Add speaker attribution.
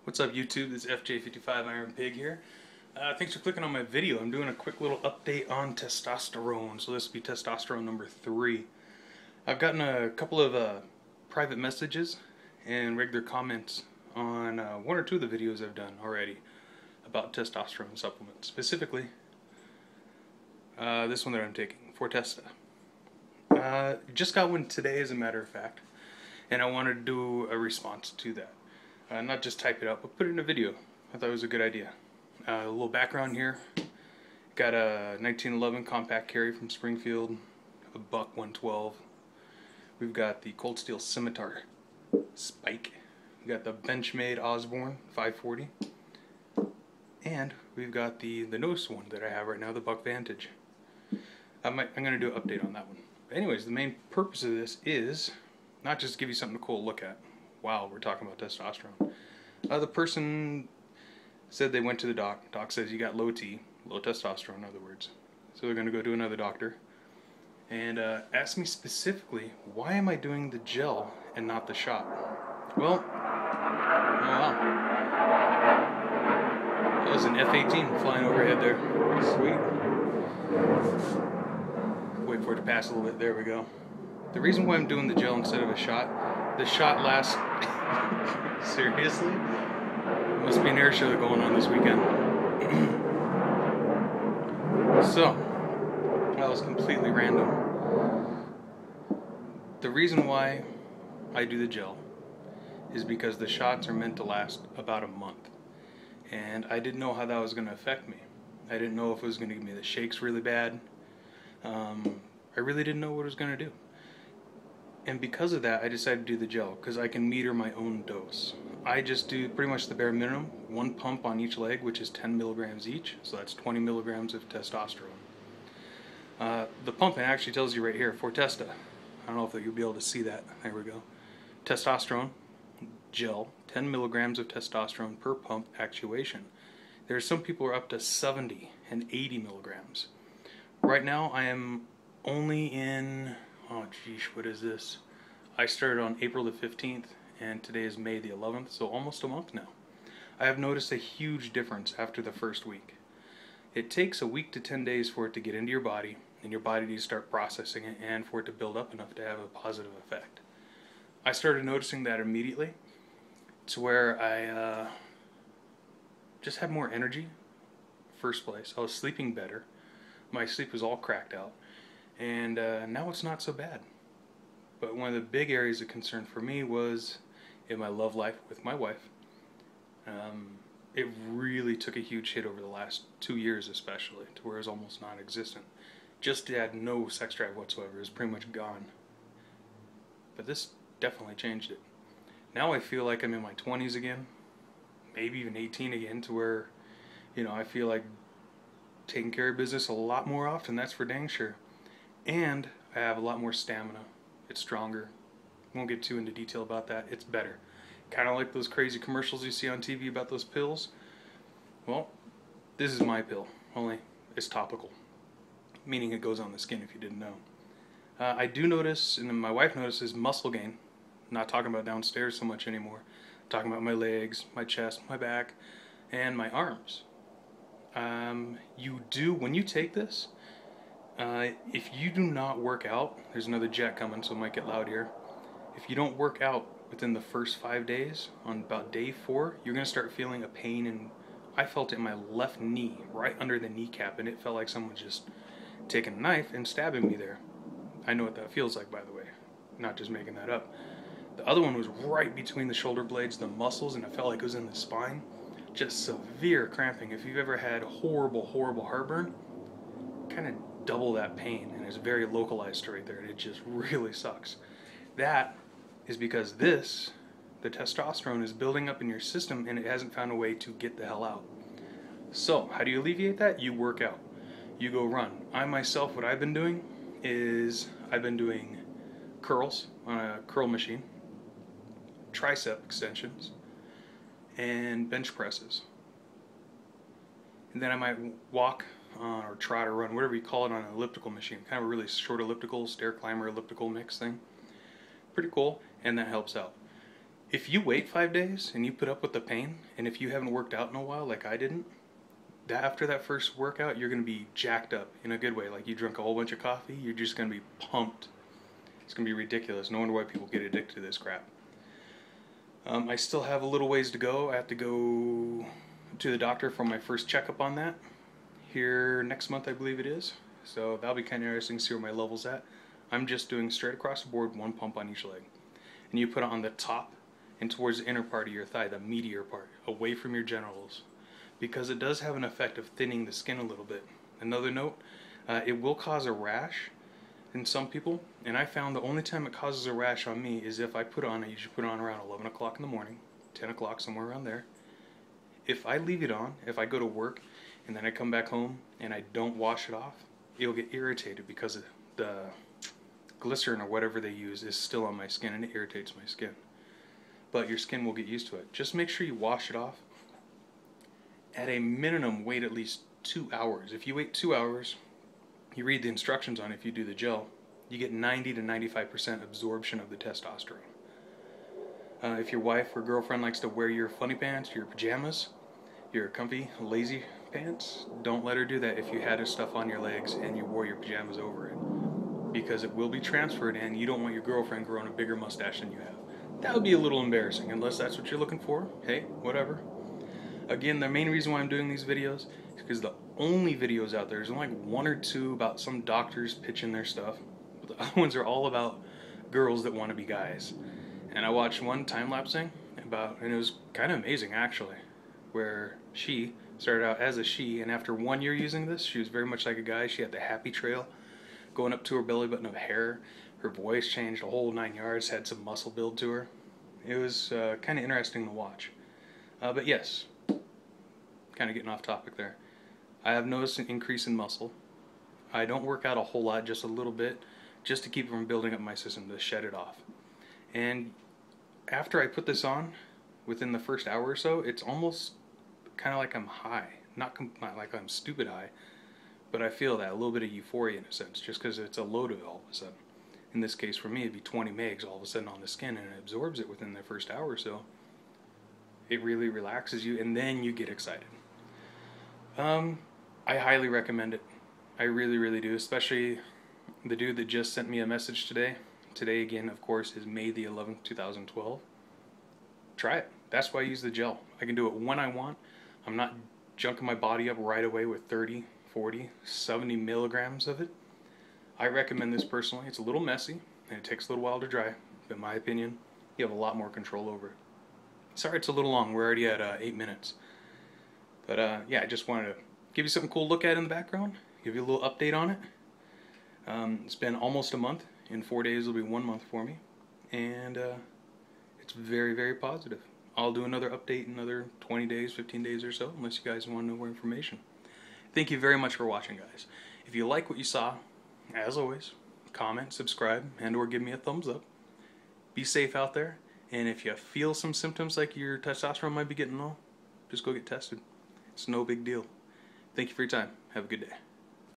Speaker 1: What's up YouTube, this is FJ55 Iron Pig here. Thanks for clicking on my video. I'm doing a quick little update on testosterone. So this will be testosterone number 3. I've gotten a couple of private messages and regular comments on one or two of the videos I've done already about testosterone supplements. Specifically, this one that I'm taking, FORTESTA. Just got one today as a matter of fact, and I wanted to do a response to that. Not just type it up, but put it in a video. I thought it was a good idea. A little background here. Got a 1911 compact carry from Springfield, a buck 112. We've got the Cold Steel Scimitar Spike. We got the Benchmade Osborne 540. And we've got the newest one that I have right now, the Buck Vantage. I'm going to do an update on that one. But anyways, the main purpose of this is not just to give you something cool to look at. Wow, we're talking about testosterone. The person said they went to the doc. Doc says you got low T, low testosterone in other words. So they're going to go to another doctor. And asked me specifically, why am I doing the gel and not the shot? Well, oh wow. That was an F-18 flying overhead there. Sweet. Wait for it to pass a little bit. There we go. The reason why I'm doing the gel instead of a shot, the shot lasts... Seriously? Must be an air show going on this weekend. So, that was completely random. The reason why I do the gel is because the shots are meant to last about a month. And I didn't know how that was going to affect me. I didn't know if it was going to give me the shakes really bad. I really didn't know what it was going to do. And because of that, I decided to do the gel, because I can meter my own dose. I just do pretty much the bare minimum, one pump on each leg, which is 10 milligrams each, so that's 20 milligrams of testosterone. The pumping actually tells you right here, FORTESTA. I don't know if you'll be able to see that. There we go. Testosterone, gel, 10 milligrams of testosterone per pump actuation. There are some people who are up to 70 and 80 milligrams. Right now, I am only in... oh geez, what is this? I started on April the 15th and today is May the 11th, so almost a month now. I have noticed a huge difference after the first week. It takes a week to 10 days for it to get into your body and your body to start processing it and for it to build up enough to have a positive effect. I started noticing that immediately to where I just had more energy. First place, I was sleeping better. My sleep was all cracked out. And now it's not so bad. But one of the big areas of concern for me was in my love life with my wife. It really took a huge hit over the last 2 years especially, to where it was almost non-existent. Just had no sex drive whatsoever. It was pretty much gone. But this definitely changed it. Now I feel like I'm in my 20s again, maybe even 18 again, to where, you know, I feel like taking care of business a lot more often, that's for dang sure. And I have a lot more stamina. It's stronger. Won't get too into detail about that. It's better. Kind of like those crazy commercials you see on TV about those pills. Well, this is my pill, only it's topical. Meaning it goes on the skin if you didn't know. I do notice, and my wife notices, muscle gain. I'm not talking about downstairs so much anymore. I'm talking about my legs, my chest, my back, and my arms. When you take this, if you do not work out, there's another jet coming, so it might get loud here. If you don't work out within the first 5 days, on about day 4, you're going to start feeling a pain, and I felt it in my left knee, right under the kneecap, and it felt like someone just taking a knife and stabbing me there. I know what that feels like, by the way, not just making that up. The other one was right between the shoulder blades, the muscles, and it felt like it was in the spine. Just severe cramping. If you've ever had horrible, horrible heartburn, kind of double that pain, and it's very localized right there, and it just really sucks. That is because the testosterone is building up in your system and it hasn't found a way to get the hell out. So how do you alleviate that? You work out. You go run. I myself, what I've been doing is I've been doing curls on a curl machine, tricep extensions, and bench presses. And then I might walk or trot or run, whatever you call it, on an elliptical machine. Kind of a really short elliptical, stair climber elliptical mix thing. Pretty cool, and that helps out. If you wait 5 days and you put up with the pain, and if you haven't worked out in a while like I didn't, after that first workout, you're going to be jacked up in a good way. Like you drink a whole bunch of coffee, you're just going to be pumped. It's going to be ridiculous. No wonder why people get addicted to this crap. I still have a little ways to go. I have to go to the doctor for my first checkup on that here next month, I believe it is. So that'll be kind of interesting to see where my level's at. I'm just doing straight across the board, 1 pump on each leg. And you put it on the top and towards the inner part of your thigh, the meatier part, away from your genitals, because it does have an effect of thinning the skin a little bit. Another note, it will cause a rash in some people, and I found the only time it causes a rash on me is if I put it on. I usually put it on around 11 o'clock in the morning, 10 o'clock, somewhere around there. If I leave it on, if I go to work and then I come back home and I don't wash it off, it'll get irritated because the glycerin or whatever they use is still on my skin and it irritates my skin. But your skin will get used to it. Just make sure you wash it off. At a minimum, wait at least 2 hours. If you wait 2 hours, you read the instructions on it, if you do the gel, you get 90 to 95% absorption of the testosterone. If your wife or girlfriend likes to wear your funny pants, your pajamas, your comfy, lazy pants, don't let her do that if you had her stuff on your legs and you wore your pajamas over it. Because it will be transferred and you don't want your girlfriend growing a bigger mustache than you have. That would be a little embarrassing, unless that's what you're looking for. Hey, whatever. Again, the main reason why I'm doing these videos is because the only videos out there, there's only like 1 or 2 about some doctors pitching their stuff. But the other ones are all about girls that want to be guys. And I watched one time-lapse thing and it was kind of amazing actually, where she started out as a she, and after 1 year using this, she was very much like a guy. She had the happy trail going up to her belly button of hair. Her voice changed a whole 9 yards, had some muscle build to her. It was kind of interesting to watch. But yes, kind of getting off topic there. I have noticed an increase in muscle. I don't work out a whole lot, just a little bit, just to keep from building up my system, to shed it off. And after I put this on, within the first hour or so, it's almost kind of like I'm high. Not like I'm stupid high, but I feel that, a little bit of euphoria in a sense, just because it's a load of it all of a sudden. In this case for me, it'd be 20 megs all of a sudden on the skin, and it absorbs it within the first hour or so. It really relaxes you, and then you get excited. I highly recommend it. I really, really do, especially the dude that just sent me a message today. Today, again, of course, is May the 11th, 2012. Try it. That's why I use the gel. I can do it when I want. I'm not junking my body up right away with 30, 40, 70 milligrams of it. I recommend this personally. It's a little messy, and it takes a little while to dry, but in my opinion, you have a lot more control over it. Sorry it's a little long. We're already at 8 minutes. But yeah, I just wanted to give you something cool to look at in the background, give you a little update on it. It's been almost a month. In 4 days will be 1 month for me, and it's very, very positive. I'll do another update in another 20 days, 15 days or so, unless you guys want to know more information. Thank you very much for watching, guys. If you like what you saw, as always, comment, subscribe, and or give me a thumbs up. Be safe out there, and if you feel some symptoms like your testosterone might be getting low, just go get tested. It's no big deal. Thank you for your time. Have a good day.